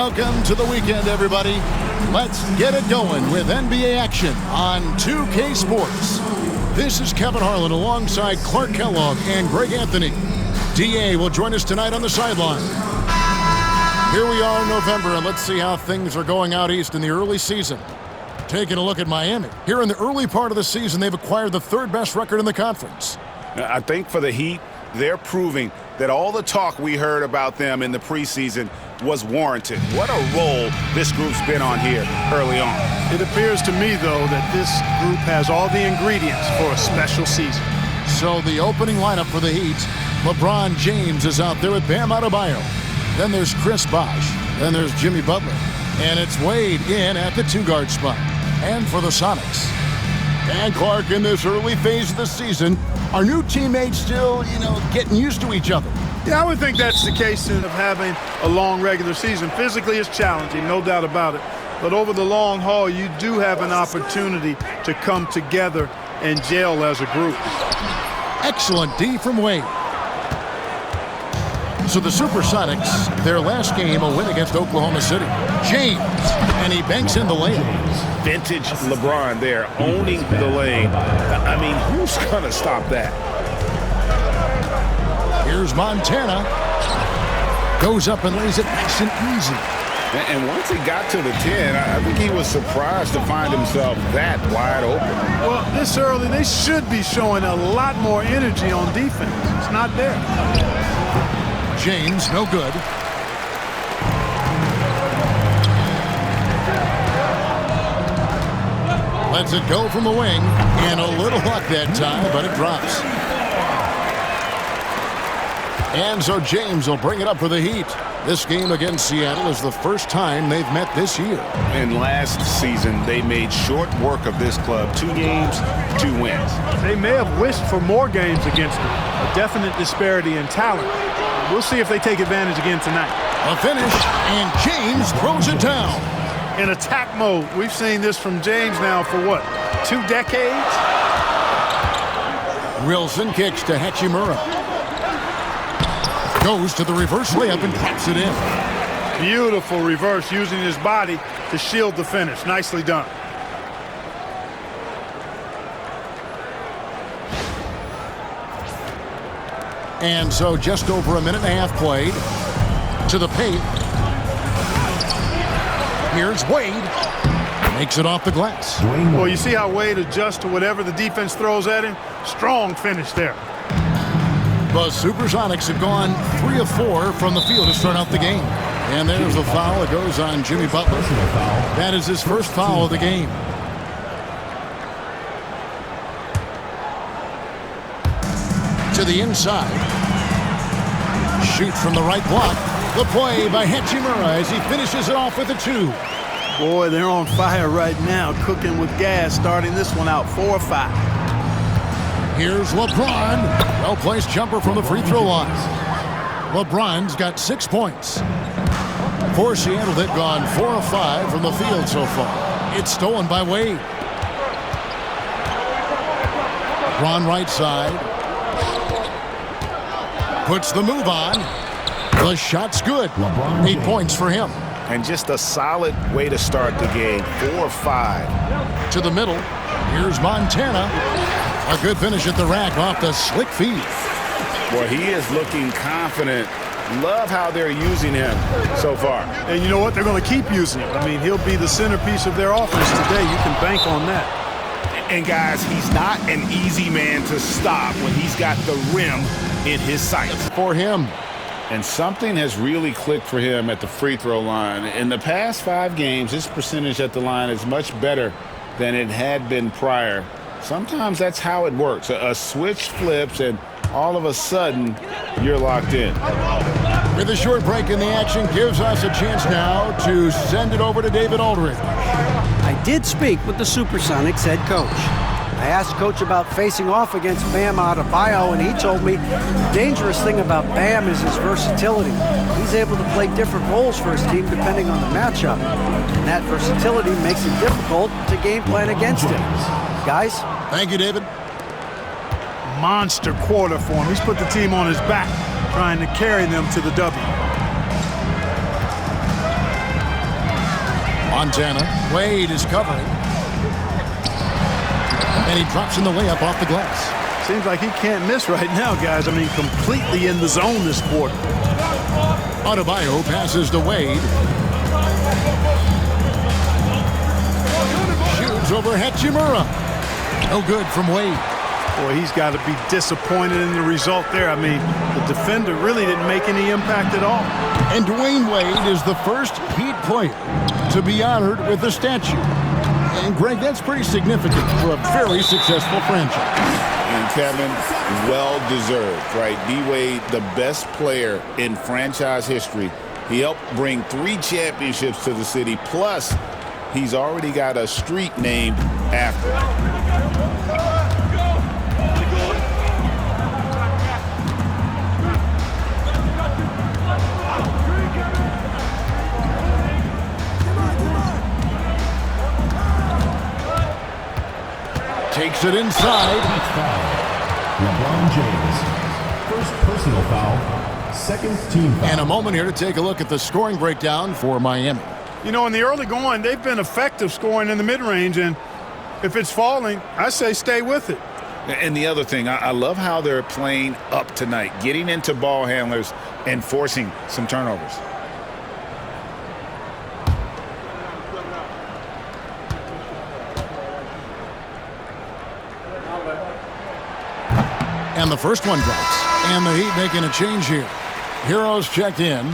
Welcome to the weekend, everybody. Let's get it going with NBA action on 2K Sports. This is Kevin Harlan alongside Clark Kellogg and Greg Anthony. DA will join us tonight on the sideline. Here we are in November, and let's see how things are going out east in the early season. Taking a look at Miami. Here in the early part of the season, they've acquired the third best record in the conference. I think for the Heat, they're proving that all the talk we heard about them in the preseason was warranted. What a role this group's been on here early on. It appears to me, though, that this group has all the ingredients for a special season. So the opening lineup for the Heat, LeBron James is out there with Bam Adebayo. Then there's Chris Bosh. Then there's Jimmy Butler. And it's Wade in at the two-guard spot. And for the Sonics. And Clark, in this early phase of the season, are new teammates still, getting used to each other? Yeah, I would think that's the case of having a long regular season. Physically, it's challenging, no doubt about it. But over the long haul, you do have an opportunity to come together and gel as a group. Excellent D from Wade. So the SuperSonics, their last game, a win against Oklahoma City. James, and he banks in the lane. Vintage LeBron there, owning the lane. I mean, who's going to stop that? Here's Montana. Goes up and lays it nice and easy. And once he got to the 10, I think he was surprised to find himself that wide open. Well, this early, they should be showing a lot more energy on defense. It's not there. James, no good. Lets it go from the wing, and a little luck that time, but it drops. And so James will bring it up for the Heat. This game against Seattle is the first time they've met this year. And last season, they made short work of this club. 2 games, 2 wins. They may have wished for more games against them. A definite disparity in talent. We'll see if they take advantage again tonight. A finish, and James throws it down. In attack mode. We've seen this from James now for what, 2 decades? Wilson kicks to Hachimura. Goes to the reverse layup and taps it in. Beautiful reverse, using his body to shield the finish. Nicely done. And so just over a minute and a half played. To the paint. Here's Wade. Makes it off the glass. Well, you see how Wade adjusts to whatever the defense throws at him? Strong finish there. The SuperSonics have gone 3 of 4 from the field to start out the game. And there's the foul. It goes on Jimmy Butler. That is his first foul of the game. To the inside. Shoots from the right block. The play by Hachimura as he finishes it off with a 2. Boy, they're on fire right now, cooking with gas, starting this one out 4 or 5. Here's LeBron. Well-placed jumper from the free throw line. LeBron's got 6 points. For Seattle, they've gone 4 of 5 from the field so far. It's stolen by Wade. LeBron right side. Puts the move on. The shot's good. 8 points for him. And just a solid way to start the game. 4 of 5. To the middle. Here's Montana. A good finish at the rack off the slick feed. Boy, he is looking confident. Love how they're using him so far. And you know what? They're going to keep using him. I mean, he'll be the centerpiece of their offense today. You can bank on that. And guys, he's not an easy man to stop when he's got the rim in his sights. For him. And something has really clicked for him at the free throw line. In the past 5 games, his percentage at the line is much better than it had been prior. Sometimes that's how it works. A switch flips, and all of a sudden, you're locked in. With a short break in the action, gives us a chance now to send it over to David Aldridge. I did speak with the SuperSonics head coach. I asked Coach about facing off against Bam Adebayo, and he told me the dangerous thing about Bam is his versatility. He's able to play different roles for his team depending on the matchup. And that versatility makes it difficult to game plan against him. Guys? Thank you, David. Monster quarter for him. He's put the team on his back, trying to carry them to the W. Montana. Wade is covering. And he drops in the layup off the glass. Seems like he can't miss right now, guys. I mean, completely in the zone this quarter. Adebayo passes to Wade. Shoots over Hachimura. No good from Wade. Boy, he's got to be disappointed in the result there. I mean, the defender really didn't make any impact at all. And Dwayne Wade is the first Heat player to be honored with a statue. And, Greg, that's pretty significant for a very successful franchise. And, Kevin, well-deserved, right? D-Wade, the best player in franchise history. He helped bring 3 championships to the city, plus he's already got a street named after him. Takes it inside. LeBron James. First personal foul. Second team foul. And a moment here to take a look at the scoring breakdown for Miami. You know, in the early going, they've been effective scoring in the mid-range, and if it's falling, I say stay with it. And the other thing, I love how they're playing up tonight, getting into ball handlers and forcing some turnovers. And the first one drops. And the Heat making a change here. Heroes checked in.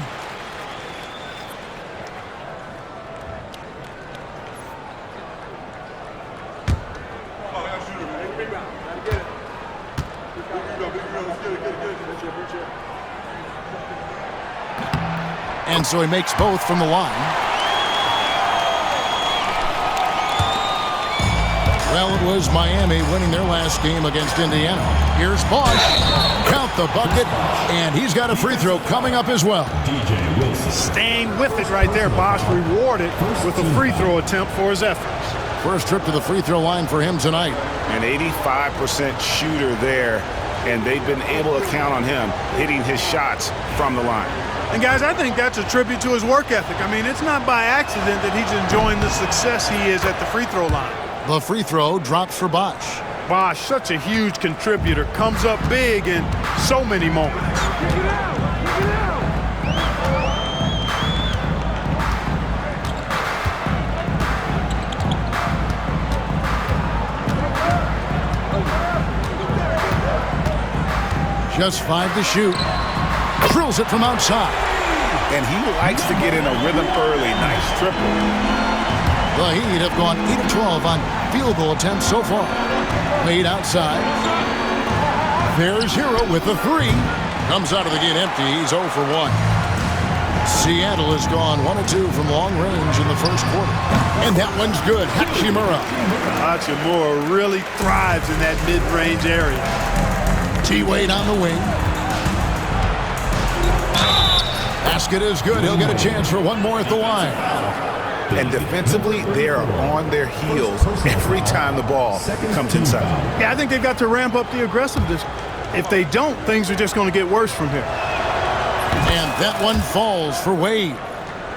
And so he makes both from the line. Well, it was Miami winning their last game against Indiana. Here's Bosch. Count the bucket. And he's got a free throw coming up as well. DJ Wilson. Staying with it right there. Bosch rewarded with a free throw attempt for his efforts. First trip to the free throw line for him tonight. An 85% shooter there, and they've been able to count on him hitting his shots from the line. And, guys, I think that's a tribute to his work ethic. I mean, it's not by accident that he's enjoying the success he is at the free throw line. The free throw drops for Bosch. Bosch, such a huge contributor, comes up big in so many moments. Just 5 to shoot. Drills it from outside. And he likes to get in a rhythm early. Nice triple. The Heat have gone 8 of 12 on field goal attempts so far. Wade outside. There's Hero with the 3. Comes out of the gate empty. He's 0 for 1. Seattle has gone 1 of 2 from long range in the first quarter. And that one's good. Hachimura. Hachimura really thrives in that mid-range area. T-Wade on the wing. Basket is good. He'll get a chance for one more at the line. And defensively, they are on their heels every time the ball comes inside. Yeah, I think they've got to ramp up the aggressiveness. If they don't, things are just going to get worse from here. And that one falls for Wade.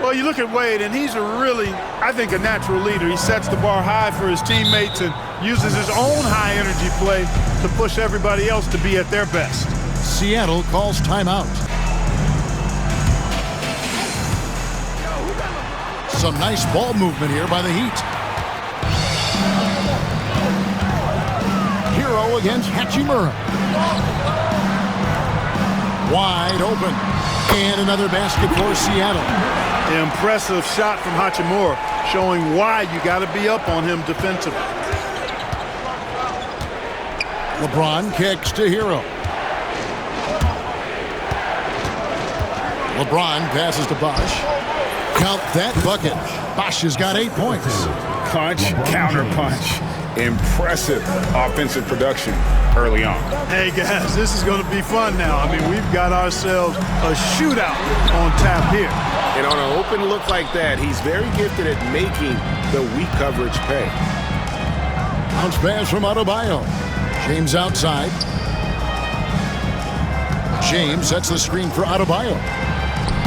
Well, you look at Wade, and he's a really, I think, a natural leader. He sets the bar high for his teammates and uses his own high-energy play to push everybody else to be at their best. Seattle calls timeout. Some nice ball movement here by the Heat. Hero against Hachimura. Wide open. And another basket for Seattle. Impressive shot from Hachimura, showing why you got to be up on him defensively. LeBron kicks to Hero. LeBron passes to Bosch. Count that bucket. Bosch has got 8 points. Punch, counter punch. Impressive offensive production early on. Hey, guys, this is going to be fun now. I mean, we've got ourselves a shootout on tap here. And on an open look like that, he's very gifted at making the weak coverage pay. Bounce pass from Adebayo. James outside. James sets the screen for Adebayo.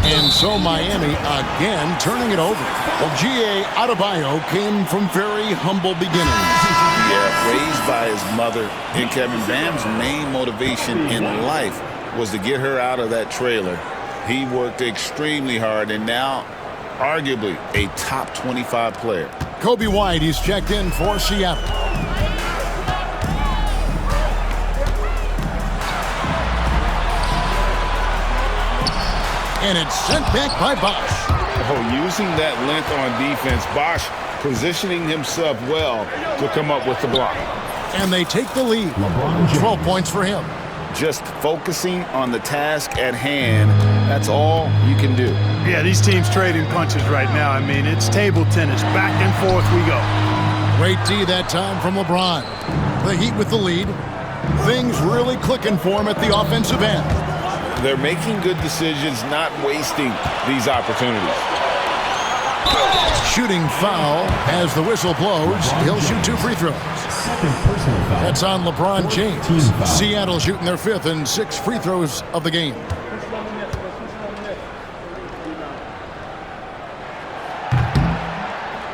And so Miami again turning it over. Well, G.A. Adebayo came from very humble beginnings. Yeah, raised by his mother. And Kevin, Bam's main motivation in life was to get her out of that trailer. He worked extremely hard and now arguably a top 25 player. Kobe White, he's checked in for Seattle. And it's sent back by Bosh. Oh, using that length on defense, Bosh positioning himself well to come up with the block. And they take the lead. 12 points for him. Just focusing on the task at hand, that's all you can do. Yeah, these teams trading punches right now. I mean, it's table tennis. Back and forth we go. Great D that time from LeBron. The Heat with the lead. Things really clicking for him at the offensive end. They're making good decisions, not wasting these opportunities. Shooting foul as the whistle blows. He'll shoot 2 free throws. Second personal foul. That's on LeBron James. Team foul. Seattle shooting their 5th and 6th free throws of the game.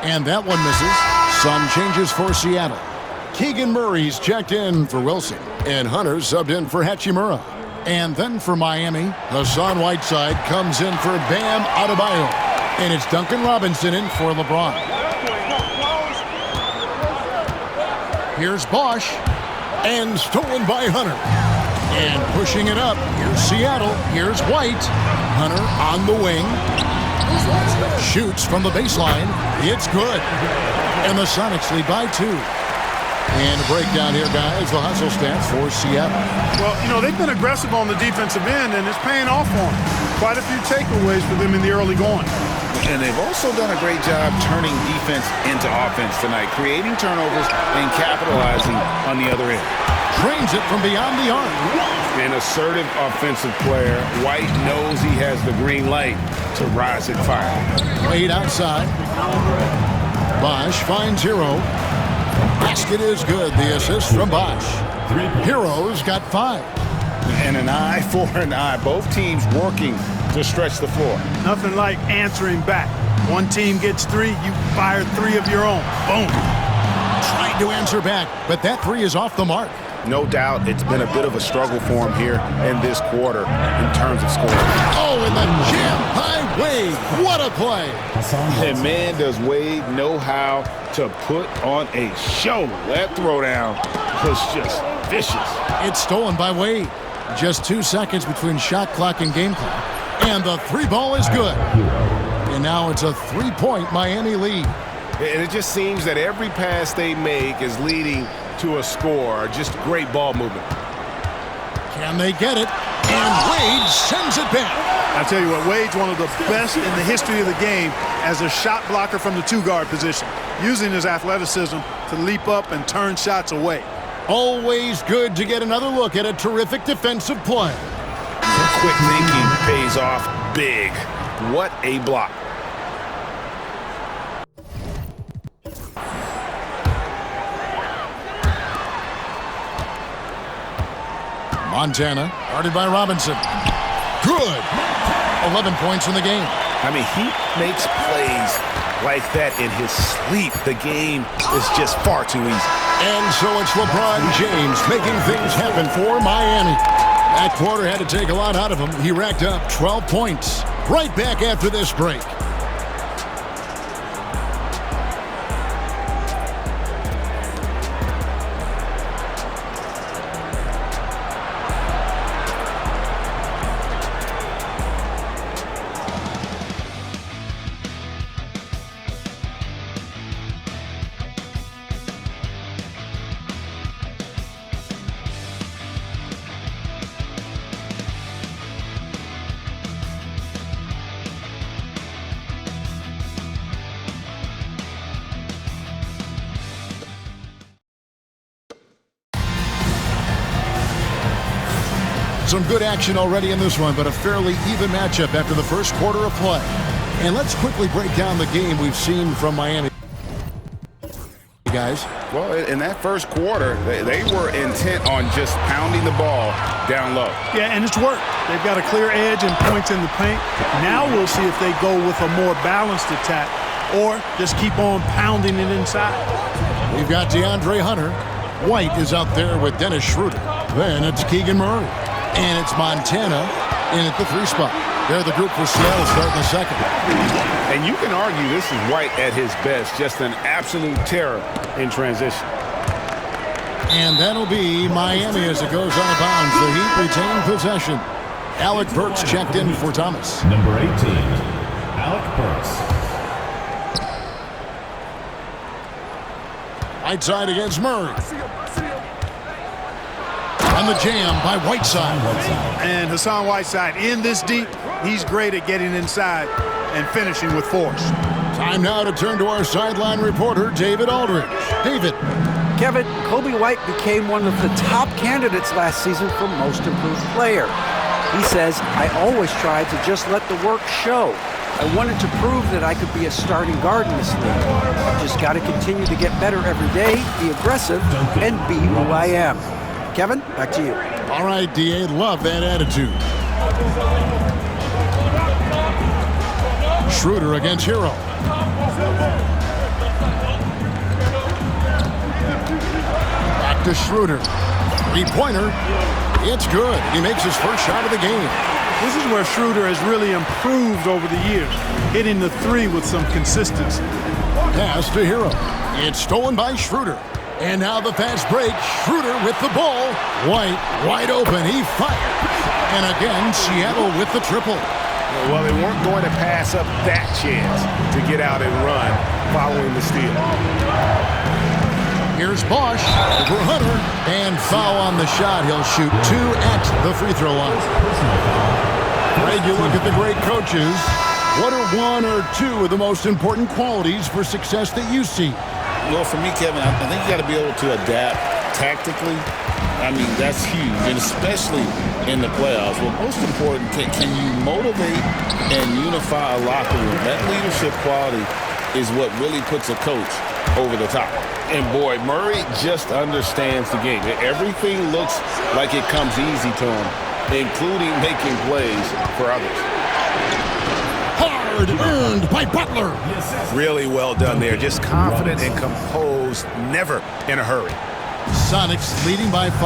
And that one misses. Some changes for Seattle. Keegan Murray's checked in for Wilson. And Hunter subbed in for Hachimura. And then for Miami, Hassan Whiteside comes in for Bam Adebayo. And it's Duncan Robinson in for LeBron. Here's Bosh. And stolen by Hunter. And pushing it up. Here's Seattle. Here's White. Hunter on the wing. Shoots from the baseline. It's good. And the Sonics lead by 2. And a breakdown here, guys. The hustle stats for Seattle. Well, you know, they've been aggressive on the defensive end, and it's paying off for them. Quite a few takeaways for them in the early going. And they've also done a great job turning defense into offense tonight, creating turnovers and capitalizing on the other end. Drains it from beyond the arc. An assertive offensive player. White knows he has the green light to rise and fire. Wade outside. Bosh finds Hero. Basket is good. The assist from Bosh. Hero's got 5. And an eye for an eye. Both teams working to stretch the floor. Nothing like answering back. One team gets 3, you fire 3 of your own. Boom. Trying to answer back, but that 3 is off the mark. No doubt it's been a bit of a struggle for him here in this quarter in terms of scoring. Oh, and the jam by Wade. What a play. And man, does Wade know how to put on a show. That throwdown was just vicious. It's stolen by Wade. Just 2 seconds between shot clock and game clock. And the 3 ball is good. And now it's a 3-point Miami lead. And it just seems that every pass they make is leading to a score. Just great ball movement. Can they get it? And Wade sends it back. I tell you what, Wade's one of the best in the history of the game as a shot blocker from the 2-guard position, using his athleticism to leap up and turn shots away. Always good to get another look at a terrific defensive play. Quick thinking pays off big. What a block. Montana, guarded by Robinson. Good. 11 points in the game. I mean, he makes plays like that in his sleep. The game is just far too easy. And so it's LeBron James making things happen for Miami. That quarter had to take a lot out of him. He racked up 12 points. Right back after this break. Some good action already in this one, but a fairly even matchup after the first quarter of play. And let's quickly break down the game we've seen from Miami. guys. Well, in that first quarter, they were intent on just pounding the ball down low. Yeah, and it's worked. They've got a clear edge and points in the paint. Now we'll see if they go with a more balanced attack or just keep on pounding it inside. We've got DeAndre Hunter. White is out there with Dennis Schroeder. Then it's Keegan Murray. And it's Montana in at the 3 spot. They're the group for Seattle starting the second. And you can argue this is White at his best, just an absolute terror in transition. And that'll be Miami as it goes out of bounds. The Heat retain possession. Alec Burks checked in for Thomas. Number 18, Alec Burks. Right side against Murray. And the jam by Whiteside. And Hassan Whiteside in this deep, he's great at getting inside and finishing with force. Time now to turn to our sideline reporter, David Aldridge. David. Kevin, Kobe White became one of the top candidates last season for Most Improved Player. He says, I always tried to just let the work show. I wanted to prove that I could be a starting guard in this league. Just got to continue to get better every day, be aggressive, and be who I am. Kevin, back to you. All right, D.A., love that attitude. Schroeder against Hero. Back to Schroeder. 3-pointer. It's good. He makes his first shot of the game. This is where Schroeder has really improved over the years, hitting the 3 with some consistency. Pass to Hero. It's stolen by Schroeder. And now the fast break. Schroeder with the ball. White wide open. He fires. And again, Seattle with the triple. Well, they weren't going to pass up that chance to get out and run following the steal. Here's Bosch over Hunter. And foul on the shot. He'll shoot 2 at the free throw line. Greg, you look at the great coaches. What are 1 or 2 of the most important qualities for success that you see? Well, for me, Kevin, I think you got to be able to adapt tactically. I mean, that's huge, and especially in the playoffs. Well, most important, can you motivate and unify a locker room? That leadership quality is what really puts a coach over the top. And boy, Murray just understands the game. Everything looks like it comes easy to him, including making plays for others. Hard earned by Butler. Really well done there. Just confident and composed, never in a hurry. Sonics leading by 5.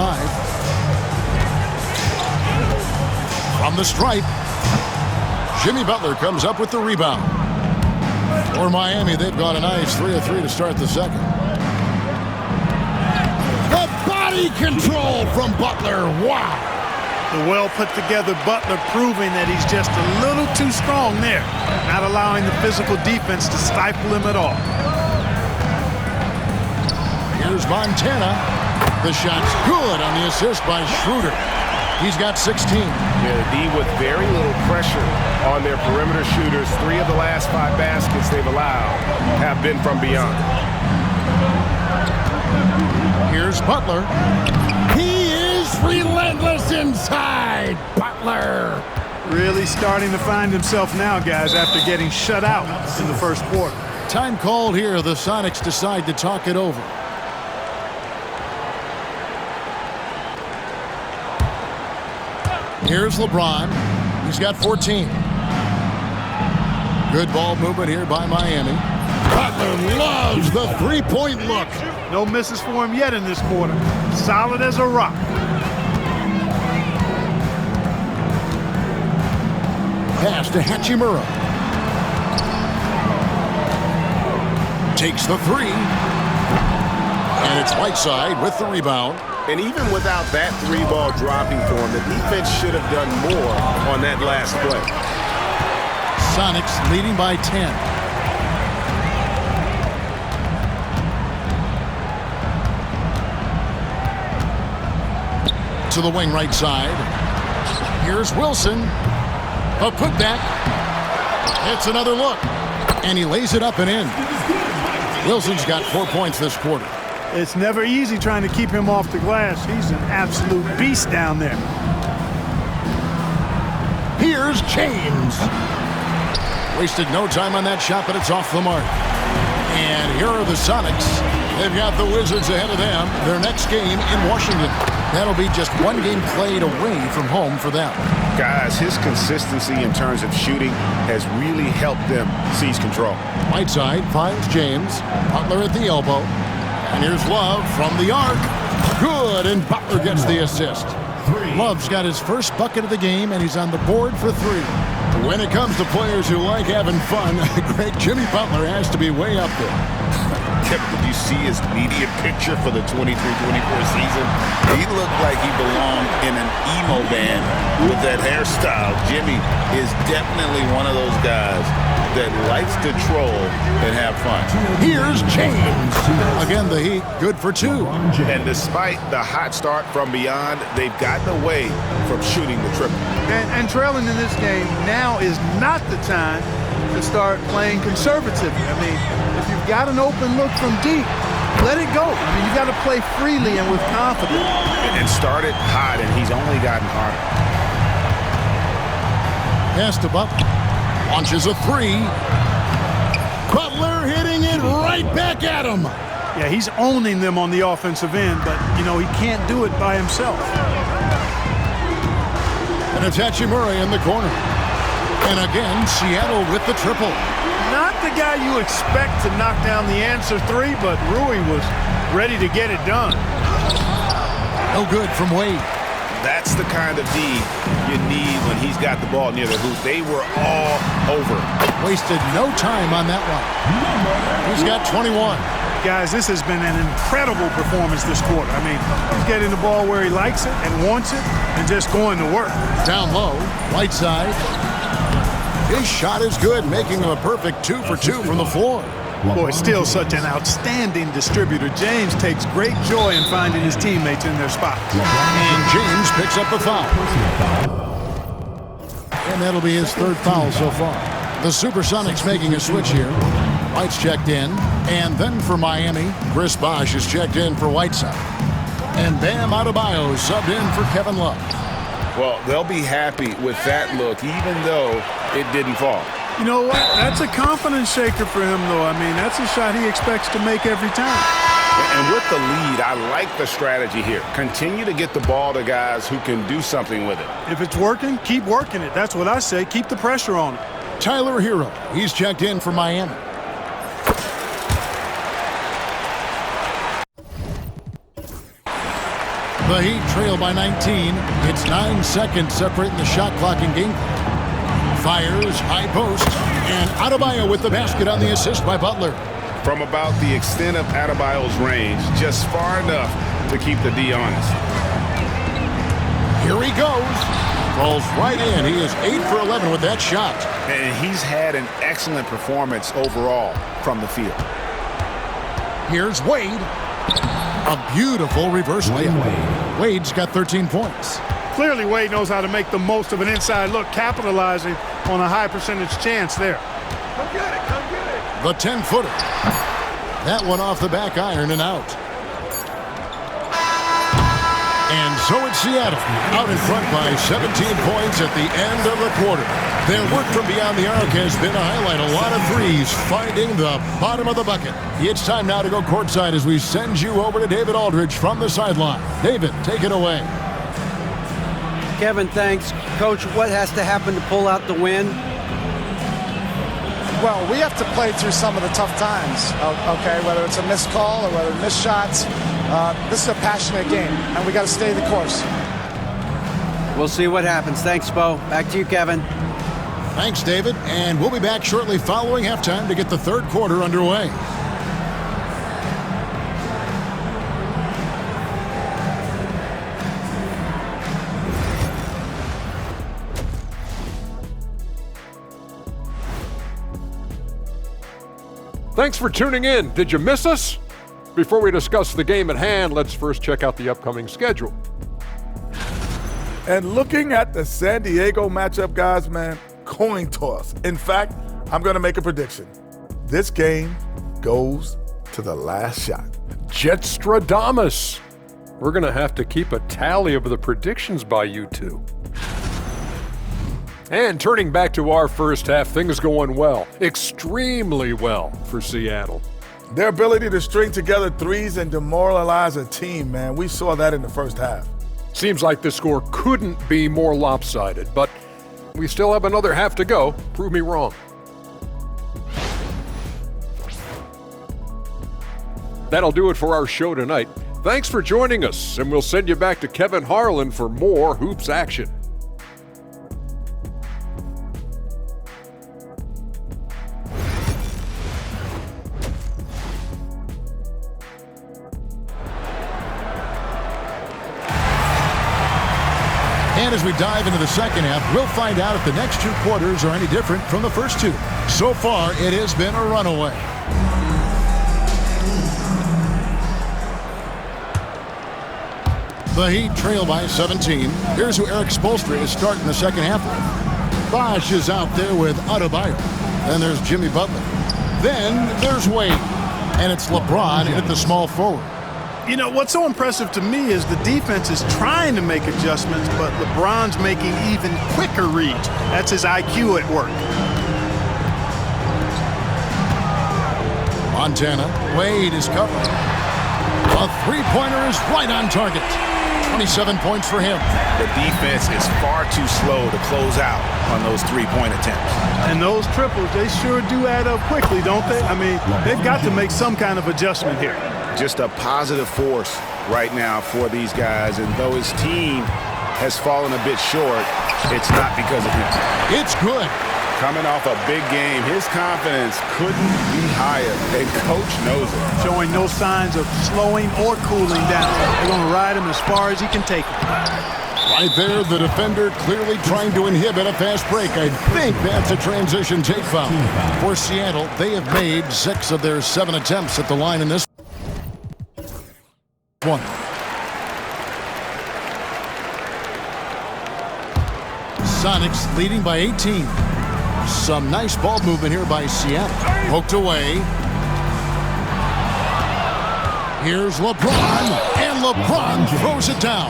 From the stripe, Jimmy Butler comes up with the rebound. For Miami, they've got a nice 3 of 3 to start the second. The body control from Butler. Wow. The well-put-together Butler proving that he's just a little too strong there, not allowing the physical defense to stifle him at all. Here's Montana. The shot's good on the assist by Schroeder. He's got 16. Yeah, the D with very little pressure on their perimeter shooters. 3 of the last 5 baskets they've allowed have been from beyond. Here's Butler. He is relentless inside. Butler. Really starting to find himself now, guys, after getting shut out in the first quarter. Time called here. The Sonics decide to talk it over. Here's LeBron. He's got 14. Good ball movement here by Miami. Butler loves the three-point look. No misses for him yet in this quarter. Solid as a rock. Pass to Hachimura. Takes the 3. And it's Whiteside with the rebound. And even without that 3-ball dropping for him, the defense should have done more on that last play. Sonics leading by 10. To the wing right side. Here's Wilson. A putback. It's another look. And he lays it up and in. Wilson's got 4 points this quarter. It's never easy trying to keep him off the glass. He's an absolute beast down there. Here's James. Wasted no time on that shot, but it's off the mark. And here are the Sonics. They've got the Wizards ahead of them. Their next game in Washington. That'll be just one game played away from home for them. Guys, his consistency in terms of shooting has really helped them seize control. Whiteside finds James. Butler at the elbow. And here's Love from the arc. Good, and Butler gets the assist. Love's got his first bucket of the game, and he's on the board for 3. When it comes to players who like having fun, great Jimmy Butler has to be way up there. Kevin, did you see his media picture for the 23-24 season? He looked like he belonged in an emo band with that hairstyle. Jimmy is definitely one of those guys that likes to troll and have fun. Here's James. Again, the Heat, good for 2. And despite the hot start from beyond, they've gotten away from shooting the triple. And trailing in this game now is not the time to start playing conservatively. I mean, if you've got an open look from deep, let it go. I mean, you got to play freely and with confidence. And started hot, and he's only gotten harder. Pass to Butler. Launches a 3. Butler hitting it right back at him. Yeah, he's owning them on the offensive end, but, you know, he can't do it by himself. And it's Hachimura in the corner. And again, Seattle with the triple. Not the guy you expect to knock down the answer 3, but Rui was ready to get it done. No good from Wade. That's the kind of D you need when he's got the ball near the hoop. They were all over. Wasted no time on that one. He's got 21. Guys, this has been an incredible performance this quarter. I mean, he's getting the ball where he likes it and wants it and just going to work. Down low, Whiteside. His shot is good, making him a perfect 2 for 2 from the floor. Boy, still such an outstanding distributor. James takes great joy in finding his teammates in their spots. And James picks up a foul. And that'll be his 3rd foul so far. The SuperSonics making a switch here. White's checked in. And then for Miami, Chris Bosh is checked in for Whiteside. And Bam Adebayo subbed in for Kevin Love. Well, they'll be happy with that look, even though it didn't fall. You know what? That's a confidence shaker for him, though. I mean, that's a shot he expects to make every time. And with the lead, I like the strategy here. Continue to get the ball to guys who can do something with it. If it's working, keep working it. That's what I say. Keep the pressure on it. Tyler Hero, he's checked in for Miami. The Heat trail by 19. It's 9 seconds separating the shot clock and game clock. Fires, high post, and Adebayo with the basket on the assist by Butler. From about the extent of Adebayo's range, just far enough to keep the D honest. Here he goes. Falls right in. He is 8 for 11 with that shot. And he's had an excellent performance overall from the field. Here's Wade. A beautiful reverse layup. Wade's got 13 points. Clearly, Wade knows how to make the most of an inside look, capitalizing on a high percentage chance there. Come get it, come get it. The 10-footer. That one off the back iron and out. And so it's Seattle, out in front by 17 points at the end of the quarter. Their work from beyond the arc has been a highlight. A lot of threes, finding the bottom of the bucket. It's time now to go courtside as we send you over to David Aldridge from the sideline. David, take it away. Kevin, thanks. Coach, what has to happen to pull out the win? Well, we have to play through some of the tough times, okay, whether it's a missed call or whether missed shots. This is a passionate game, and we got to stay the course. We'll see what happens. Thanks, Bo. Back to you, Kevin. Thanks, David. And we'll be back shortly following halftime to get the 3rd quarter underway. Thanks for tuning in. Did you miss us? Before we discuss the game at hand, let's first check out the upcoming schedule. And looking at the San Diego matchup, guys, man, coin toss. In fact, I'm going to make a prediction. This game goes to the last shot. Jetstradamus. We're going to have to keep a tally of the predictions by you two. And turning back to our first half, things going well, extremely well for Seattle. Their ability to string together threes and demoralize a team, man. We saw that in the first half. Seems like this score couldn't be more lopsided, but we still have another half to go. Prove me wrong. That'll do it for our show tonight. Thanks for joining us, and we'll send you back to Kevin Harlan for more hoops action. And as we dive into the second half, we'll find out if the next two quarters are any different from the first two. So far, it has been a runaway. The Heat trail by 17. Here's who Eric Spoelstra is starting the second half with. Bosh is out there with Adebayo. Then there's Jimmy Butler. Then there's Wade. And it's LeBron at the small forward. You know, what's so impressive to me is the defense is trying to make adjustments, but LeBron's making even quicker reads. That's his IQ at work. Montana. Wade is covering. A three-pointer is right on target. 27 points for him. The defense is far too slow to close out on those three-point attempts. And those triples, they sure do add up quickly, don't they? I mean, they've got to make some kind of adjustment here. Just a positive force right now for these guys. And though his team has fallen a bit short, it's not because of him. It's good. Coming off a big game, his confidence couldn't be higher, and Coach knows it. Showing no signs of slowing or cooling down. They're going to ride him as far as he can take him. Right there, the defender clearly trying to inhibit a fast break. I think that's a transition take foul. For Seattle, they have made 6 of their 7 attempts at the line in this one. Sonics leading by 18. Some nice ball movement here by Seattle. Poked away. Here's LeBron, and LeBron throws it down.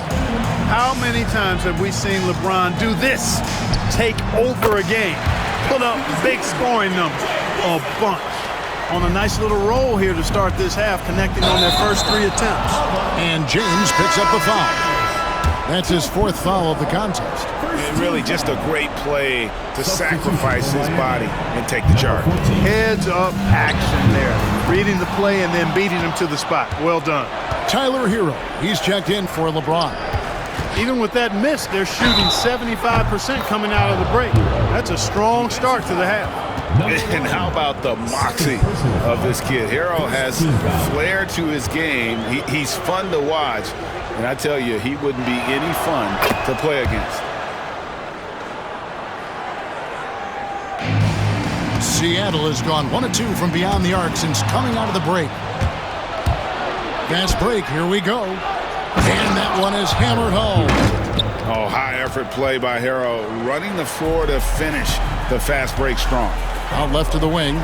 How many times have we seen LeBron do this? Take over a game. Put up big scoring numbers. A bunch. On a nice little roll here to start this half, connecting on their first 3 attempts. And James picks up the foul. That's his 4th foul of the contest. And really just a great play to sacrifice his body and take the charge. Heads up action there. Reading the play and then beating him to the spot. Well done. Tyler Hero, he's checked in for LeBron. Even with that miss, they're shooting 75% coming out of the break. That's a strong start to the half. And how about the moxie of this kid? Hero has flair to his game. He's fun to watch. And I tell you, he wouldn't be any fun to play against. Seattle has gone 1 of 2 from beyond the arc since coming out of the break. Fast break, here we go. And that one is hammered home. Oh, high effort play by Hero, running the floor to finish the fast break strong. Out left of the wing.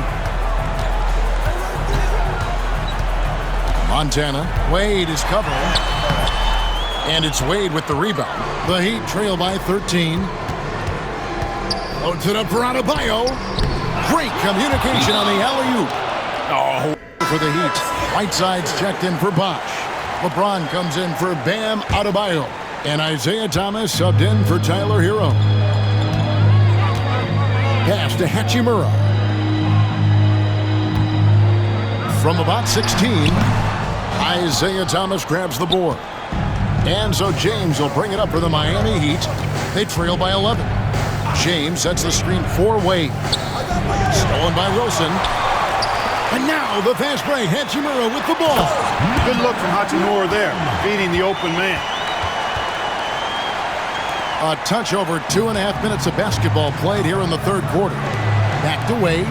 Montana. Wade is covering. And it's Wade with the rebound. The Heat trail by 13. Loads it up for Adebayo. Great communication on the alley-oop. Oh, for the Heat. Whiteside's checked in for Bosh. LeBron comes in for Bam Adebayo. And Isaiah Thomas subbed in for Tyler Hero. Pass to Hachimura. From about 16, Isaiah Thomas grabs the board. And so James will bring it up for the Miami Heat. They trail by 11. James sets the screen for Wade. Stolen by Wilson. And now the fast break. Hachimura with the ball. Good look from Hachimura there, beating the open man. A touch over 2.5 minutes of basketball played here in the third quarter. Back to Wade.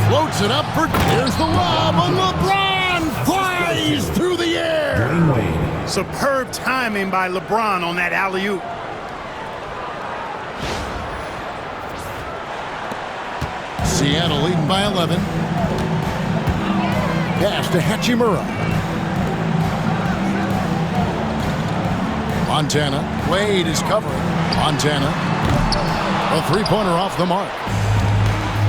Floats it up for, here's the lob, and LeBron flies through the air. Superb timing by LeBron on that alley-oop. Seattle leading by 11. Pass to Hachimura. Montana. Wade is covering. Montana. A three-pointer off the mark.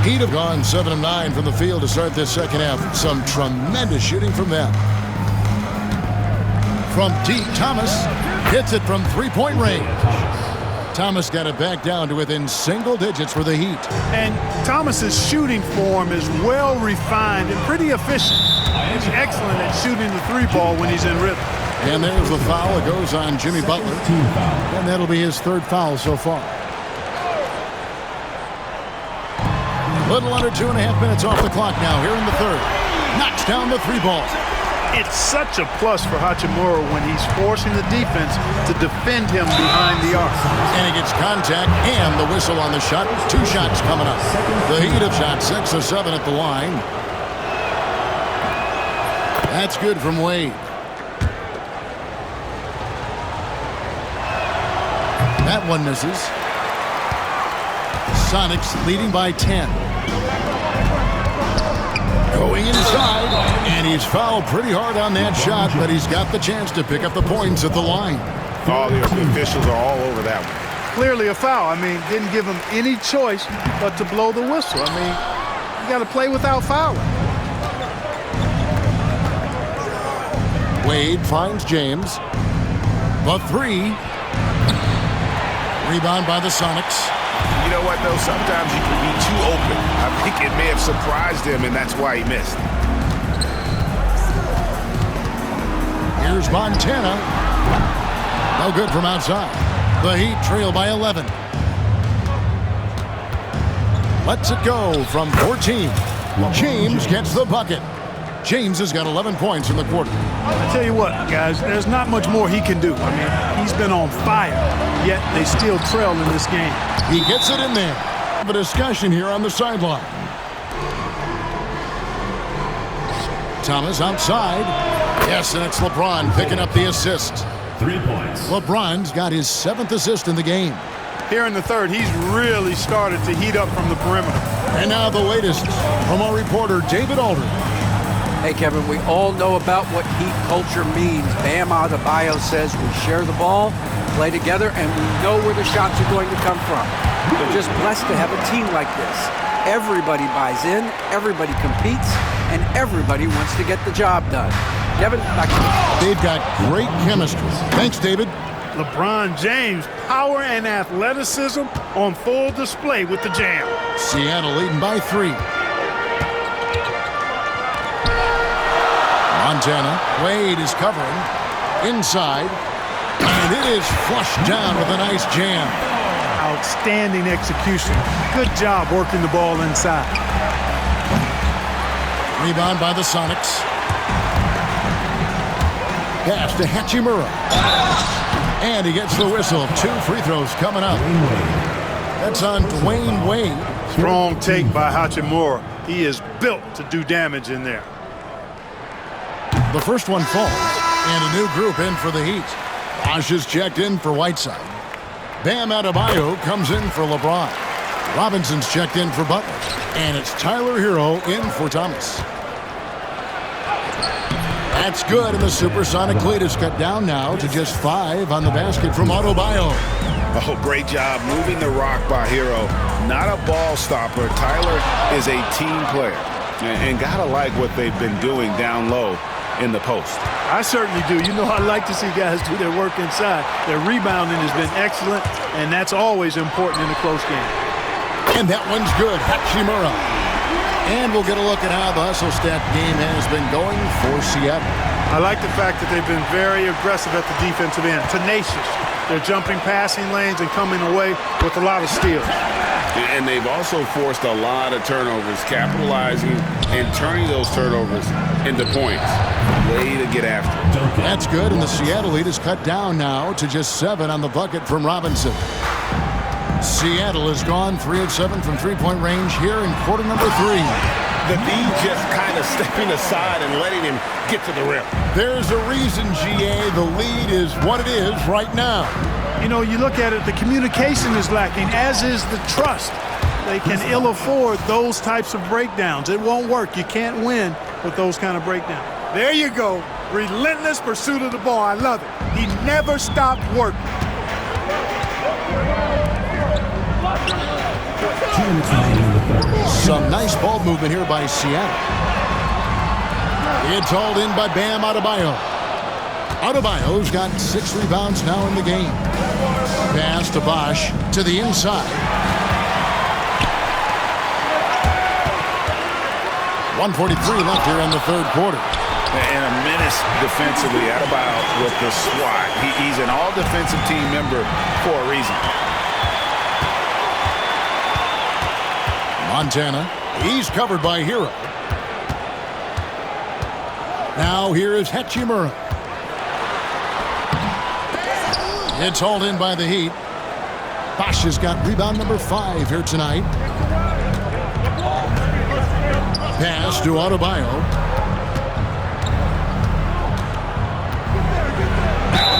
Heat have gone 7 of 9 from the field to start this second half. Some tremendous shooting from them. From deep, Thomas hits it from three-point range. Thomas got it back down to within single digits for the Heat. And Thomas's shooting form is well refined and pretty efficient. He's excellent at shooting the three ball when he's in rhythm. And there's the foul. It goes on Jimmy Butler. And that'll be his third foul so far. Little under 2.5 minutes off the clock now here in the third. Knocks down the three ball. It's such a plus for Hachimura when he's forcing the defense to defend him behind the arc. And he gets contact and the whistle on the shot. 2 shots coming up. The Heat have shot 6 of 7 at the line. That's good from Wade. That one misses. Sonics leading by 10. Going inside, and he's fouled pretty hard on that shot, but he's got the chance to pick up the points at the line. All the officials are all over that one. Clearly a foul. I mean, didn't give him any choice but to blow the whistle. I mean, you got to play without fouling. Wade finds James. The three. Rebound by the Sonics. You know what, though? Sometimes you can be too open. I think it may have surprised him, and that's why he missed. Here's Montana. No good from outside. The Heat trail by 11. Lets it go from 14. James gets the bucket. James has got 11 points in the quarter. I tell you what, guys, there's not much more he can do. I mean, he's been on fire, yet they still trail in this game. He gets it in there. Have a discussion here on the sideline. Thomas outside. Yes, and it's LeBron picking up the assist. 3 points. LeBron's got his 7th assist in the game. Here in the third, he's really started to heat up from the perimeter. And now the latest from our reporter, David Aldridge. Hey, Kevin, we all know about what Heat culture means. Bam Adebayo says we share the ball, play together, and we know where the shots are going to come from. They're just blessed to have a team like this. Everybody buys in, everybody competes, and everybody wants to get the job done. Kevin, back to you. They've got great chemistry. Thanks, David. LeBron James, power and athleticism on full display with the jam. Seattle leading by 3. Montana. Wade is covering. Inside. And it is flushed down with a nice jam. Outstanding execution. Good job working the ball inside. Rebound by the Sonics. Pass to Hachimura. And he gets the whistle. 2 free throws coming up. That's on Dwayne Wade. Strong take by Hachimura. He is built to do damage in there. The first one falls, and a new group in for the Heat. Bosh is checked in for Whiteside. Bam Adebayo comes in for LeBron. Robinson's checked in for Butler. And it's Tyler Hero in for Thomas. That's good, and the Supersonic lead is cut down now to just 5 on the basket from Adebayo. Oh, great job moving the rock by Hero. Not a ball stopper. Tyler is a team player. And gotta like what they've been doing down low in the post. I certainly do. You know, I like to see guys do their work inside. Their rebounding has been excellent, and that's always important in a close game. And that one's good. Hachimura. And we'll get a look at how the hustle stat game has been going for Seattle. I like the fact that they've been very aggressive at the defensive end. Tenacious. They're jumping passing lanes and coming away with a lot of steals. And they've also forced a lot of turnovers, capitalizing and turning those turnovers into points. Way to get after it. That's good, and the Seattle lead is cut down now to just 7 on the bucket from Robinson. Seattle has gone 3 of 7 from three-point range here in quarter number 3. The D just kind of stepping aside and letting him get to the rim. There's a reason, GA, the lead is what it is right now. You know, you look at it, the communication is lacking, as is the trust. They can ill afford those types of breakdowns. It won't work. You can't win with those kind of breakdowns. There you go. Relentless pursuit of the ball. I love it. He never stopped working. 2 minutes remaining in the Some nice ball movement here by Seattle. It's hauled in by Bam Adebayo. Adebayo's got 6 rebounds now in the game. Pass to Bosch to the inside. 1:43 left here in the third quarter. And a menace defensively. Adebayo with the swat. He's an all-defensive team member for a reason. Montana, he's covered by Hero. Now here is Hachimura. It's hauled in by the Heat. Bosch has got rebound number 5 here tonight. Pass to Adebayo.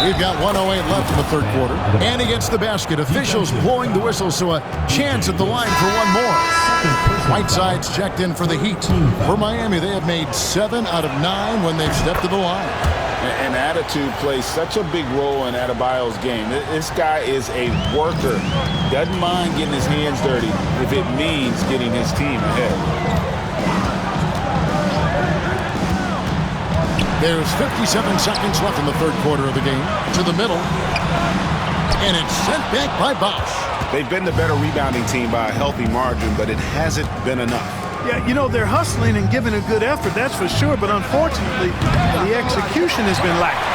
We've got 1:08 left in the third quarter. And he gets the basket. Officials blowing the whistle, so a chance at the line for one more. Whiteside's checked in for the Heat. For Miami, they have made 7 out of 9 when they've stepped to the line. And attitude plays such a big role in Adebayo's game. This guy is a worker. Doesn't mind getting his hands dirty if it means getting his team ahead. There's 57 seconds left in the third quarter of the game. To the middle. And it's sent back by Bosch. They've been the better rebounding team by a healthy margin, but it hasn't been enough. Yeah, you know, they're hustling and giving a good effort, that's for sure. But unfortunately, the execution has been lacking.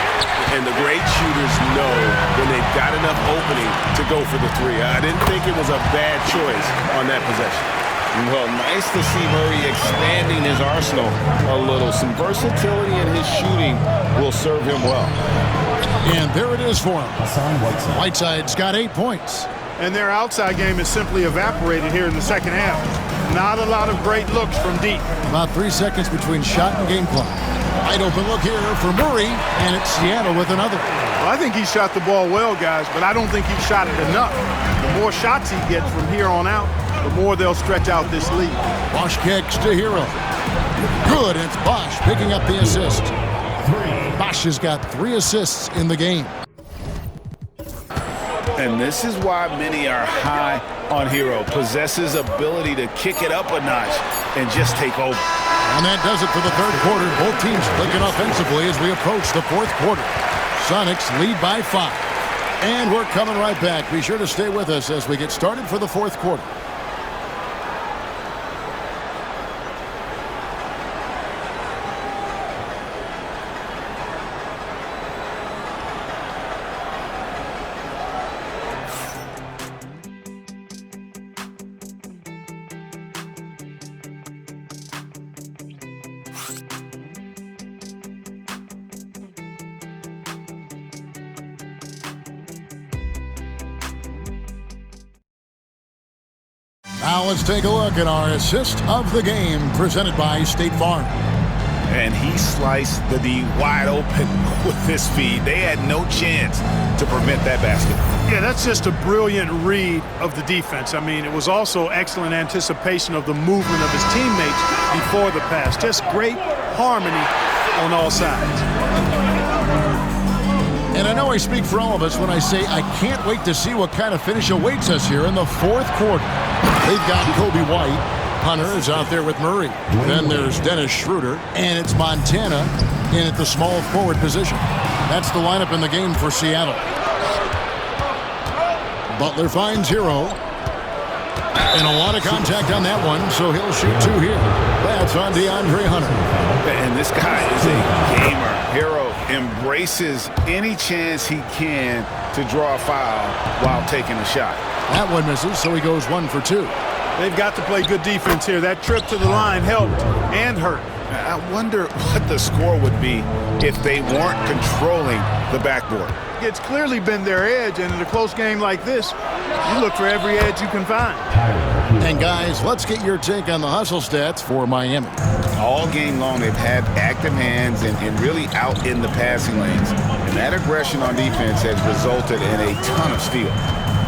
And the great shooters know when they've got enough opening to go for the 3. I didn't think it was a bad choice on that possession. Well, nice to see Murray expanding his arsenal a little. Some versatility in his shooting will serve him well. And there it is for him. Whiteside's got 8 points. And their outside game is simply evaporated here in the second half. Not a lot of great looks from deep. About 3 seconds between shot and game clock. Wide open look here for Murray, and it's Seattle with another. Well, I think he shot the ball well, guys, but I don't think he shot it enough. The more shots he gets from here on out, the more they'll stretch out this lead. Bosch kicks to Hero. Good, and it's Bosch picking up the assist. Bosch has got 3 assists in the game. And this is why many are high on Hero. Possesses ability to kick it up a notch and just take over. And that does it for the third quarter. Both teams clicking offensively as we approach the fourth quarter. Sonics lead by 5. And we're coming right back. Be sure to stay with us as we get started for the fourth quarter. Now let's take a look at our assist of the game presented by State Farm. And he sliced the D wide open with his feed. They had no chance to prevent that basket. Yeah, that's just a brilliant read of the defense. I mean, it was also excellent anticipation of the movement of his teammates before the pass. Just great harmony on all sides. And I know I speak for all of us when I say I can't wait to see what kind of finish awaits us here in the fourth quarter. They've got Kobe White. Hunter is out there with Murray. Then there's Dennis Schroeder. And it's Montana in at the small forward position. That's the lineup in the game for Seattle. Butler finds Hero. And a lot of contact on that one, so he'll shoot 2 here. That's on DeAndre Hunter. And this guy is a gamer. Hero embraces any chance he can to draw a foul while taking a shot. That one misses, so he goes 1 for 2. They've got to play good defense here. That trip to the line helped and hurt. I wonder what the score would be if they weren't controlling the backboard. It's clearly been their edge, and in a close game like this, you look for every edge you can find. And guys, let's get your take on the hustle stats for Miami. All game long, they've had active hands and really out in the passing lanes. And that aggression on defense has resulted in a ton of steals.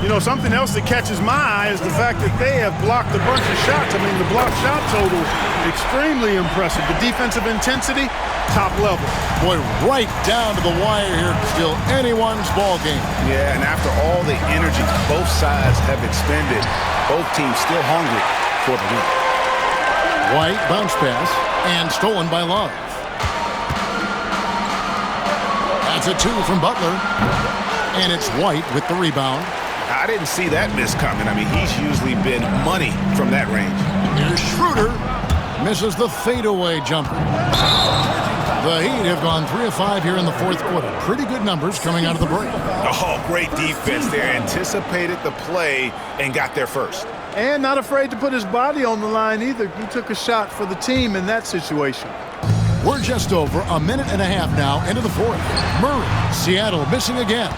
You know, something else that catches my eye is the fact that they have blocked a bunch of shots. I mean, the blocked shot total, extremely impressive. The defensive intensity, top level. Boy, right down to the wire here. Still anyone's ball game. Yeah, and after all the energy both sides have expended, both teams still hungry for the win. White bounce pass and stolen by Love. That's a 2 from Butler. And it's White with the rebound. I didn't see that miss coming. I mean, he's usually been money from that range. Here's Schroeder. Misses the fadeaway jumper. The Heat have gone 3 of 5 here in the fourth quarter. Pretty good numbers coming out of the break. Oh, great defense there. Anticipated the play and got there first. And not afraid to put his body on the line either. He took a shot for the team in that situation. We're just over a minute and a half now into the fourth. Murray, Seattle missing again.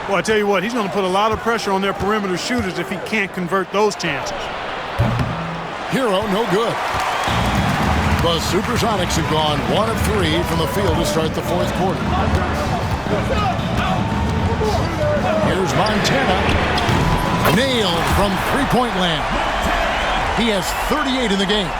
Well, I tell you what, he's going to put a lot of pressure on their perimeter shooters if he can't convert those chances. Hero, no good. The SuperSonics have gone 1 of 3 from the field to start the fourth quarter. Here's Montana. Nailed from three-point land. He has 38 in the game.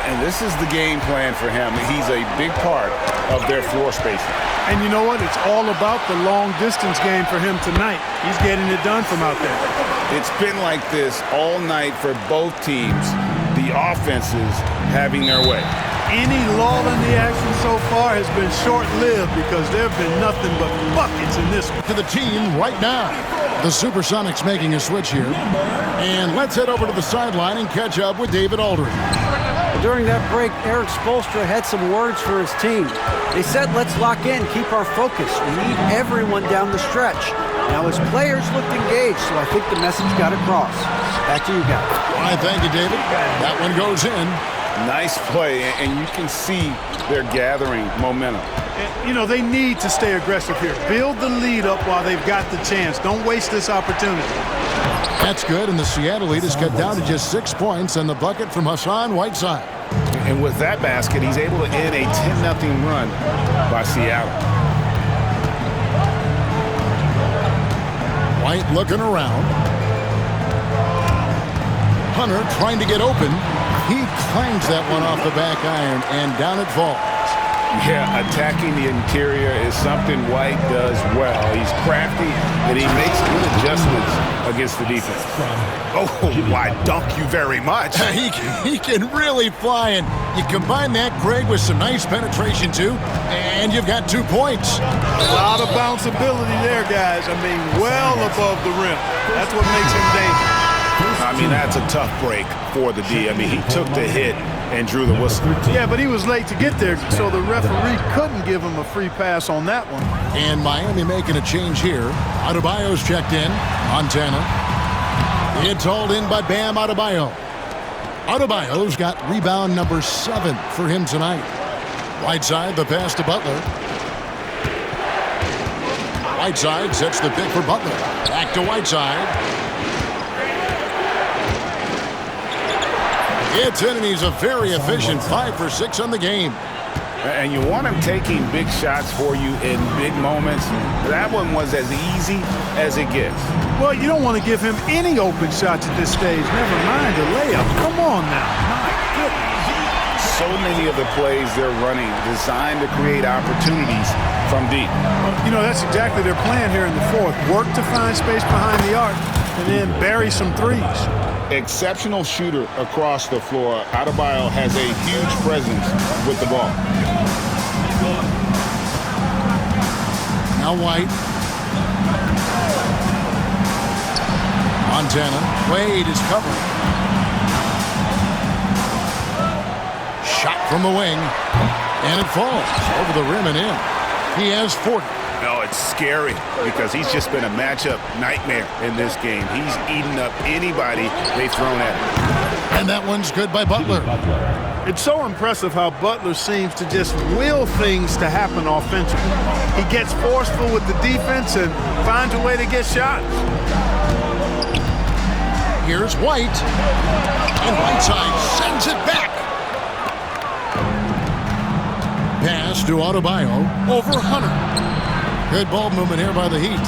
And this is the game plan for him. He's a big part of their floor spacing. And you know what? It's all about the long-distance game for him tonight. He's getting it done from out there. It's been like this all night for both teams. The offenses having their way. Any lull in the action so far has been short-lived because there have been nothing but buckets in this one. To the team right now. The SuperSonics making a switch here. And let's head over to the sideline and catch up with David Aldridge. During that break, Eric Spoelstra had some words for his team. They said, let's lock in, keep our focus. We need everyone down the stretch. Now, his players looked engaged, so I think the message got across. Back to you guys. All right, thank you, David. That one goes in. Nice play, and you can see they're gathering momentum. You know, they need to stay aggressive here. Build the lead up while they've got the chance. Don't waste this opportunity. That's good, and the Seattle lead is cut down to just 6 points, and the bucket from Hassan Whiteside. And with that basket, he's able to end a 10-0 run by Seattle. White looking around. Hunter trying to get open. He clangs that one off the back iron, and down it falls. Yeah, attacking the interior is something White does well. He's crafty, and he makes good adjustments against the defense. Oh, why, dunk you very much. He can really fly, and you combine that, Greg, with some nice penetration, too, and you've got 2 points. A lot of bounceability there, guys. I mean, well above the rim. That's what makes him dangerous. I mean, that's a tough break for the D. I mean, he took the hit and drew the whistle. Yeah, but he was late to get there, so the referee couldn't give him a free pass on that one. And Miami making a change here. Adebayo's checked in. Montana. It's hauled in by Bam Adebayo. Adebayo's got rebound number 7 for him tonight. Whiteside, the pass to Butler. Whiteside sets the pick for Butler. Back to Whiteside. It's in, and he's a very efficient 5 for 6 on the game. And you want him taking big shots for you in big moments. That one was as easy as it gets. Well, you don't want to give him any open shots at this stage. Never mind a layup. Come on now. My goodness. So many of the plays they're running designed to create opportunities from deep. You know, that's exactly their plan here in the fourth. Work to find space behind the arc and then bury some threes. Exceptional shooter across the floor. Adebayo has a huge presence with the ball. Now White. Montana. Wade is covered. Shot from the wing. And it falls over the rim and in. He has 40. No, it's scary because he's just been a matchup nightmare in this game. He's eaten up anybody they've thrown at him. And that one's good by Butler. It's so impressive how Butler seems to just will things to happen offensively. He gets forceful with the defense and finds a way to get shots. Here's White. And Whiteside sends it back. Pass to Adebayo over Hunter. Good ball movement here by the Heat.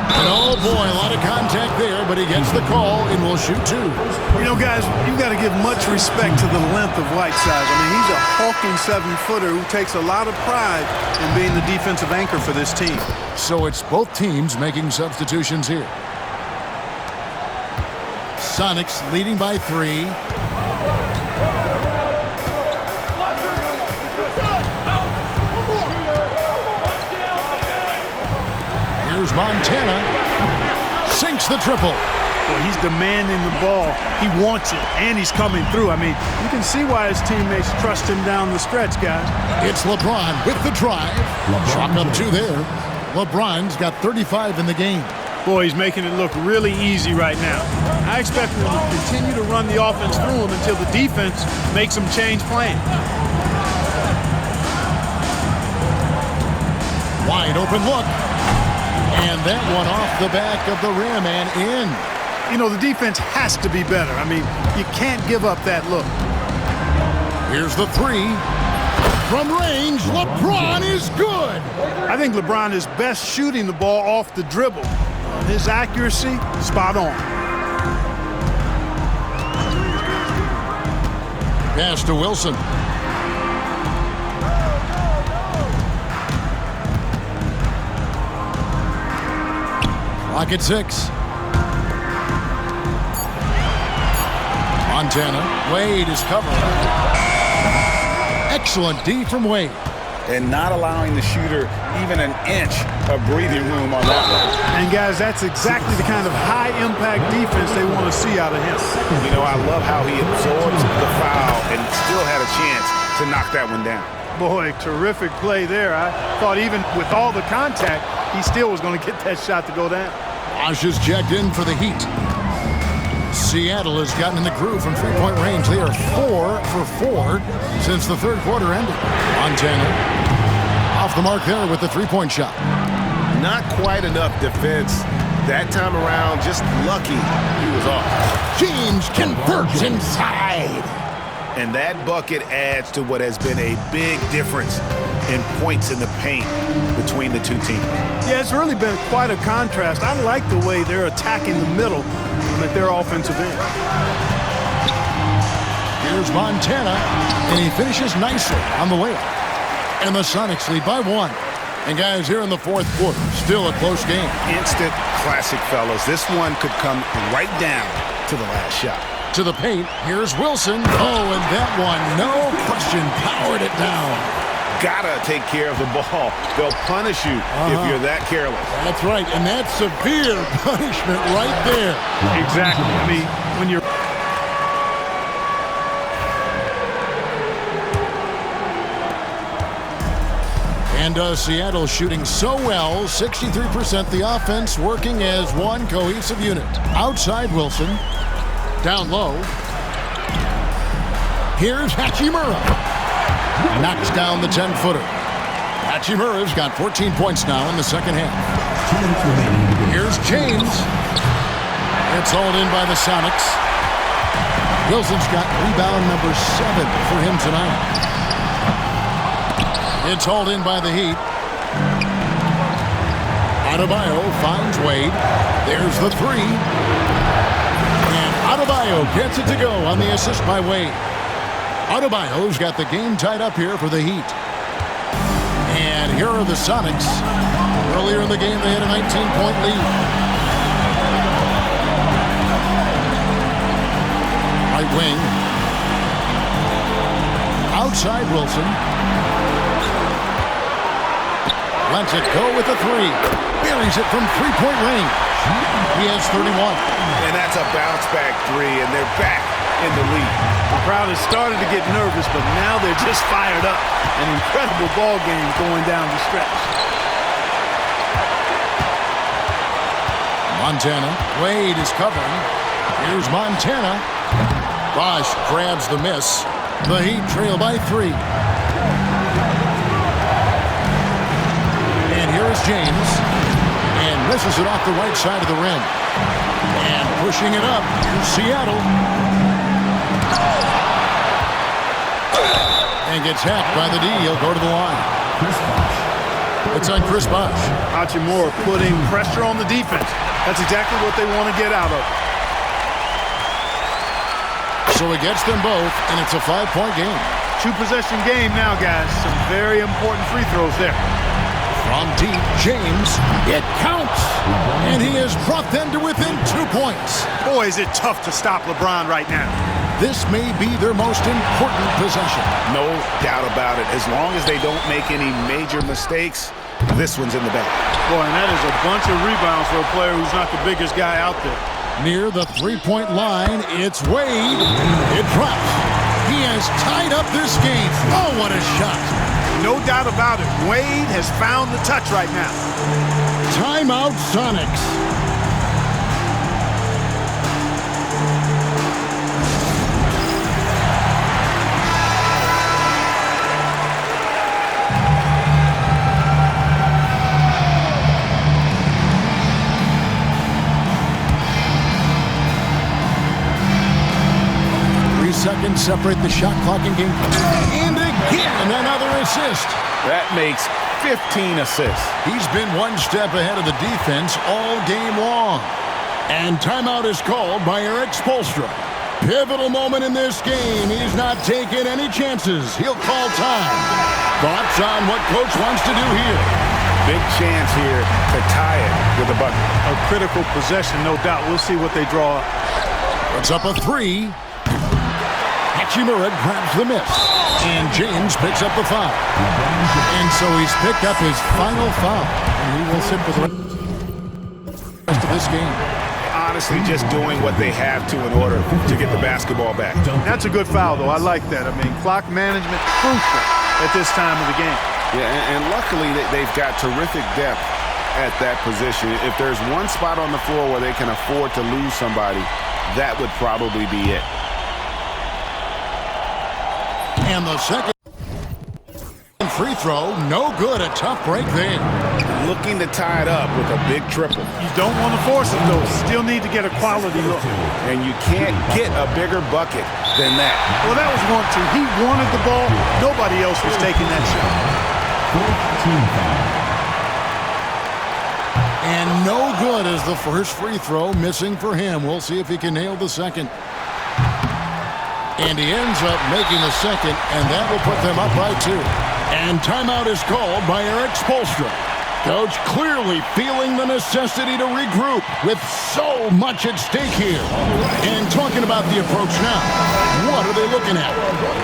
And oh boy, a lot of contact there, but he gets the call and will shoot 2. You know, guys, you've got to give much respect to the length of Whiteside. I mean, he's a hulking 7-footer who takes a lot of pride in being the defensive anchor for this team. So it's both teams making substitutions here. Sonics leading by 3. Here's Montana. Sinks the triple. Well, he's demanding the ball. He wants it, and he's coming through. I mean, you can see why his teammates trust him down the stretch, guys. It's LeBron with the drive. Chalk up 2 there. LeBron's got 35 in the game. Boy, he's making it look really easy right now. I expect him to continue to run the offense through him until the defense makes him change plans. Wide open look. And that one off the back of the rim and in. You know, the defense has to be better. I mean, you can't give up that look. Here's the 3. From range, LeBron is good. I think LeBron is best shooting the ball off the dribble. His accuracy, spot on. Pass to Wilson. Clock at 6. Montana. Wade is covered. Excellent D from Wade. And not allowing the shooter even an inch of breathing room on that one. And guys, that's exactly the kind of high-impact defense they want to see out of him. You know, I love how he absorbs the foul and still had a chance to knock that one down. Boy, terrific play there. I thought even with all the contact, he still was going to get that shot to go down. Bosh is checked in for the Heat. Seattle has gotten in the groove from three-point range. They are 4 for 4 since the third quarter ended. Montana off the mark there with the three-point shot. Not quite enough defense that time around. Just lucky he was off. James converts inside. And that bucket adds to what has been a big difference in points in the paint between the two teams. Yeah, it's really been quite a contrast. I like the way they're attacking the middle at their offensive end. Here's Montana, and he finishes nicely on the layup. And the Sonics lead by 1. And guys, here in the fourth quarter, still a close game. Instant classic, fellas. This one could come right down to the last shot. To the paint, here's Wilson. Oh, and that one, no question, powered it down. Gotta take care of the ball. They'll punish you if you're that careless. That's right, and that's severe punishment right there. Exactly. I mean, when you're... And Seattle shooting so well, 63% the offense working as one cohesive unit. Outside Wilson, down low. Here's Hachimura. Knocks down the 10-footer. Hachimura's got 14 points now in the second half. Here's James. It's hauled in by the Sonics. Wilson's got rebound number 7 for him tonight. It's hauled in by the Heat. Adebayo finds Wade. There's the 3. And Adebayo gets it to go on the assist by Wade. Adebayo's got the game tied up here for the Heat. And here are the Sonics. Earlier in the game, they had a 19-point lead. Right wing. Outside Wilson. Lets it go with the 3. Buries it from three-point range. He has 31. And that's a bounce-back 3, and they're back in the lead. The crowd has started to get nervous, but now they're just fired up. An incredible ball game going down the stretch. Montana. Wade is covering. Here's Montana. Bosh grabs the miss. The Heat trail by 3. And here is James. And misses it off the right side of the rim. And pushing it up, here's Seattle. And gets hacked by the D. He'll go to the line. It's on Chris Bosh. Hachimura putting pressure on the defense. That's exactly what they want to get out of. So he gets them both, and it's a 5-point game. 2-possession game now, guys. Some very important free throws there. From deep, James, it counts. And he has brought them to within 2 points. Boy, is it tough to stop LeBron right now. This may be their most important possession. No doubt about it. As long as they don't make any major mistakes, this one's in the bag. Boy, and that is a bunch of rebounds for a player who's not the biggest guy out there. Near the three-point line, it's Wade. It drops. He has tied up this game. Oh, what a shot. No doubt about it. Wade has found the touch right now. Timeout, Sonics. 3 seconds separate the shot clock and game. And again, another assist. That makes 15 assists. He's been one step ahead of the defense all game long. And timeout is called by Eric Spoelstra. Pivotal moment in this game. He's not taking any chances. He'll call time. Thoughts on what coach wants to do here? Big chance here to tie it with a bucket. A critical possession, no doubt. We'll see what they draw up. Puts up a three. Hachimura grabs the miss. And James picks up the foul. And so he's picked up his final foul. And he will sit for the rest of this game. Honestly, just doing what they have to in order to get the basketball back. That's a good foul, though. I like that. I mean, clock management crucial at this time of the game. Yeah, and luckily they've got terrific depth at that position. If there's one spot on the floor where they can afford to lose somebody, that would probably be it. And the second free throw, no good. A tough break there. Looking to tie it up with a big triple. You don't want to force it, though. Still need to get a quality look. And you can't get a bigger bucket than that. Well, that was 1-2. He wanted the ball. Nobody else was taking that shot. And no good as the first free throw missing for him. We'll see if he can nail the second. And he ends up making the second, and that will put them up by 2. And timeout is called by Eric Spoelstra. Coach clearly feeling the necessity to regroup with so much at stake here. And talking about the approach now, what are they looking at?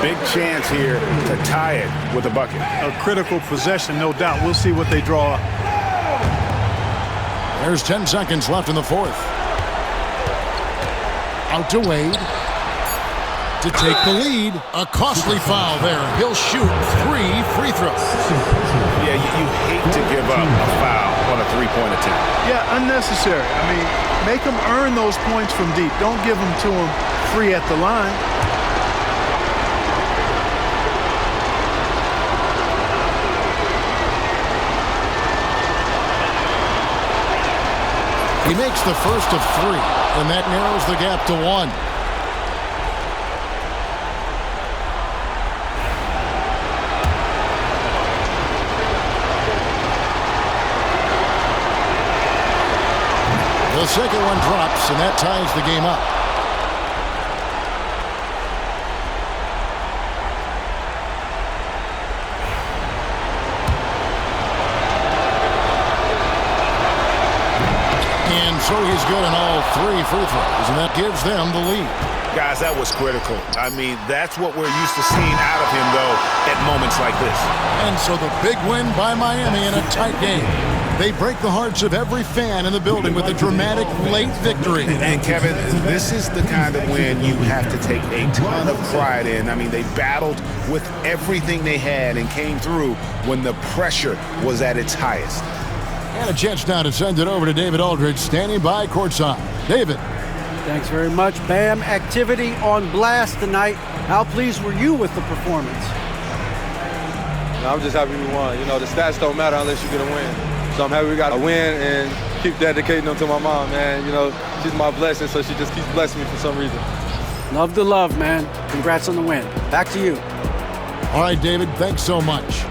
Big chance here to tie it with a bucket. A critical possession, no doubt. We'll see what they draw up. There's 10 seconds left in the fourth. Out to Wade. To take the lead, a costly foul there. He'll shoot 3 free throws. Yeah, you hate to give up a foul on a three-point attempt. Yeah, unnecessary. I mean, make them earn those points from deep. Don't give them to them free at the line. He makes the first of 3, and that narrows the gap to 1. The second one drops, and that ties the game up. And so he's good in all 3 free throws, and that gives them the lead. Guys, that was critical. I mean, that's what we're used to seeing out of him, though, at moments like this. And so the big win by Miami in a tight game. They break the hearts of every fan in the building with a dramatic late victory. And Kevin, this is the kind of win you have to take a ton of pride in. I mean, they battled with everything they had and came through when the pressure was at its highest. And a chance now to send it over to David Aldridge, standing by courtside. David. Thanks very much, Bam. Activity on blast tonight. How pleased were you with the performance? I'm just happy we won. You know, the stats don't matter unless you get a win. So I'm happy we got a win and keep dedicating them to my mom, man. You know, she's my blessing, so she just keeps blessing me for some reason. Love the love, man. Congrats on the win. Back to you. All right, David, thanks so much.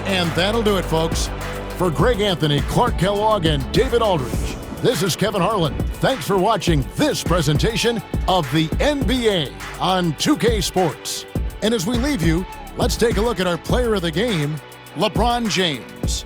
And that'll do it, folks. For Greg Anthony, Clark Kellogg, and David Aldridge, this is Kevin Harlan. Thanks for watching this presentation of the NBA on 2K Sports. And as we leave you, let's take a look at our player of the game, LeBron James.